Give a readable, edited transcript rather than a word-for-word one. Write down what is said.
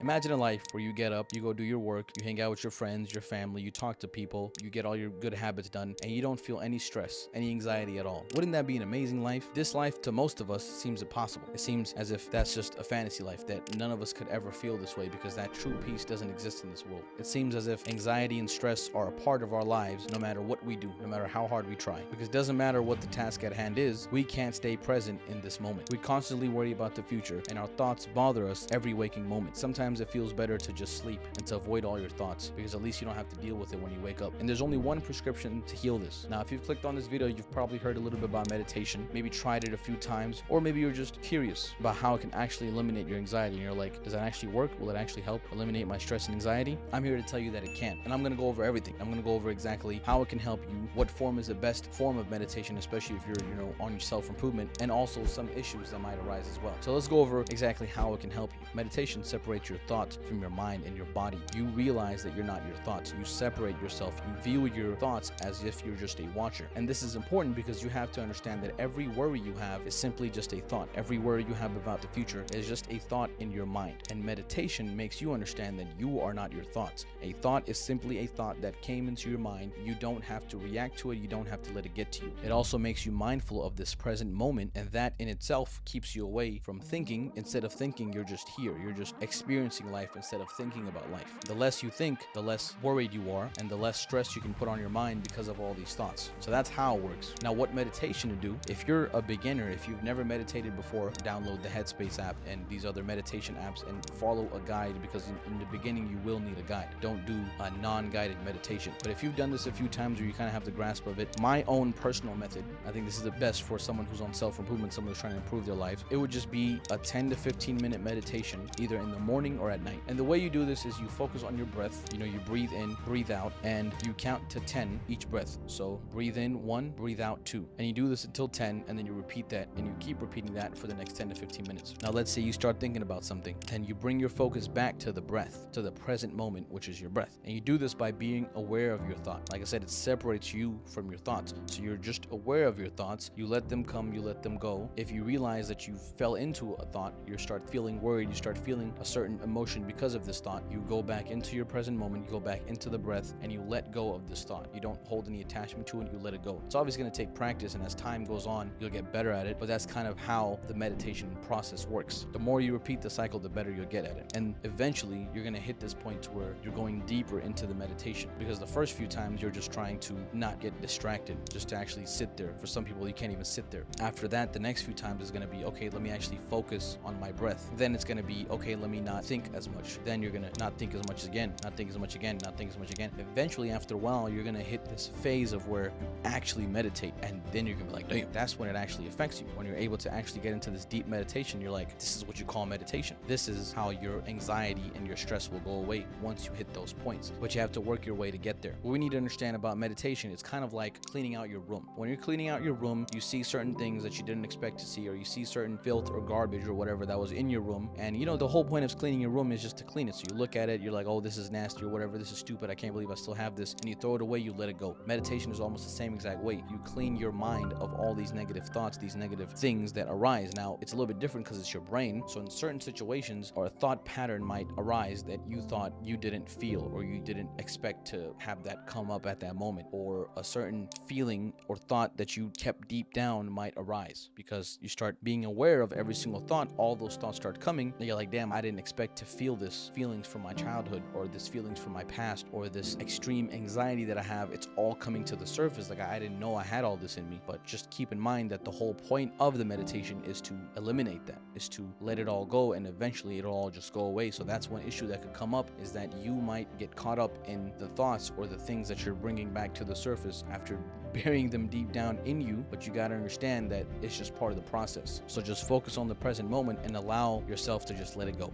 Imagine a life where you get up, you go do your work, you hang out with your friends, your family, you talk to people, you get all your good habits done, and you don't feel any stress, any anxiety at all. Wouldn't that be an amazing life? This life, to most of us, seems impossible. It seems as if that's just a fantasy life, that none of us could ever feel this way because that true peace doesn't exist in this world. It seems as if anxiety and stress are a part of our lives no matter what we do, no matter how hard we try. Because it doesn't matter what the task at hand is, we can't stay present in this moment. We constantly worry about the future, and our thoughts bother us every waking moment. Sometimes it feels better to just sleep and to avoid all your thoughts, because at least you don't have to deal with it when you wake up. And there's only one prescription to heal this. Now, if you've clicked on this video, you've probably heard a little bit about meditation, maybe tried it a few times, or maybe you're just curious about how it can actually eliminate your anxiety, and you're like, does that actually work? Will it actually help eliminate my stress and anxiety? I'm here to tell you that it can, and I'm going to go over everything. I'm going to go over exactly how it can help you, what form is the best form of meditation, especially if you're on your self-improvement, and also some issues that might arise as well. So let's go over exactly how it can help you. Meditation separates your thoughts from your mind and your body. You realize that you're not your thoughts. You separate yourself. You view your thoughts as if you're just a watcher. And this is important because you have to understand that every worry you have is simply just a thought. Every worry you have about the future is just a thought in your mind. And meditation makes you understand that you are not your thoughts. A thought is simply a thought that came into your mind. You don't have to react to it. You don't have to let it get to you. It also makes you mindful of this present moment, and that in itself keeps you away from thinking. Instead of thinking, you're just here. You're just experiencing life instead of thinking about life. The less you think, the less worried you are, and the less stress you can put on your mind because of all these thoughts. So that's how it works. Now, what meditation to do? If you're a beginner, if you've never meditated before, download the Headspace app and these other meditation apps and follow a guide, because in the beginning you will need a guide. Don't do a non-guided meditation. But if you've done this a few times or you kind of have the grasp of it, my own personal method, I think this is the best for someone who's on self-improvement, someone who's trying to improve their life. It would just be a 10 to 15 minute meditation, either in the morning or at night. And the way you do this is you focus on your breath. You breathe in, breathe out, and you count to 10 each breath. So breathe in 1, breathe out 2. And you do this until 10, and then you repeat that, and you keep repeating that for the next 10 to 15 minutes. Now, let's say you start thinking about something, and you bring your focus back to the breath, to the present moment, which is your breath. And you do this by being aware of your thought. Like I said, it separates you from your thoughts. So you're just aware of your thoughts. You let them come, you let them go. If you realize that you fell into a thought, you start feeling worried, you start feeling a certain emotion because of this thought, you go back into your present moment, you go back into the breath, and you let go of this thought. You don't hold any attachment to it, you let it go. It's obviously going to take practice, and as time goes on, you'll get better at it, but that's kind of how the meditation process works. The more you repeat the cycle, the better you'll get at it. And eventually, you're going to hit this point to where you're going deeper into the meditation, because the first few times you're just trying to not get distracted, just to actually sit there. For some people, you can't even sit there. After that, the next few times is going to be, okay, let me actually focus on my breath. Then it's going to be, okay, let me not think as much. Then you're going to not think as much again, not think as much again, not think as much again. Eventually, after a while, you're going to hit this phase of where you actually meditate, and then you're going to be like, damn, that's when it actually affects you. When you're able to actually get into this deep meditation, you're like, this is what you call meditation. This is how your anxiety and your stress will go away once you hit those points. But you have to work your way to get there. What we need to understand about meditation, it's kind of like cleaning out your room. When you're cleaning out your room, you see certain things that you didn't expect to see, or you see certain filth or garbage or whatever that was in your room. And the whole point of cleaning your room is just to clean it. So you look at it, you're like, oh, this is nasty or whatever, this is stupid, I can't believe I still have this, and you throw it away, you let it go. Meditation is almost the same exact way. You clean your mind of all these negative thoughts, these negative things that arise. Now, it's a little bit different because it's your brain. So in certain situations, or a thought pattern might arise that you thought you didn't feel, or you didn't expect to have that come up at that moment, or a certain feeling or thought that you kept deep down might arise because you start being aware of every single thought. All those thoughts start coming, and you're like, damn, I didn't expect to feel this feelings from my childhood, or this feelings from my past, or this extreme anxiety that I have. It's all coming to the surface. Like, I didn't know I had all this in me. But just keep in mind that the whole point of the meditation is to eliminate that, is to let it all go, and eventually it'll all just go away. So that's one issue that could come up, is that you might get caught up in the thoughts or the things that you're bringing back to the surface after burying them deep down in you. But you got to understand that it's just part of the process. So just focus on the present moment and allow yourself to just let it go.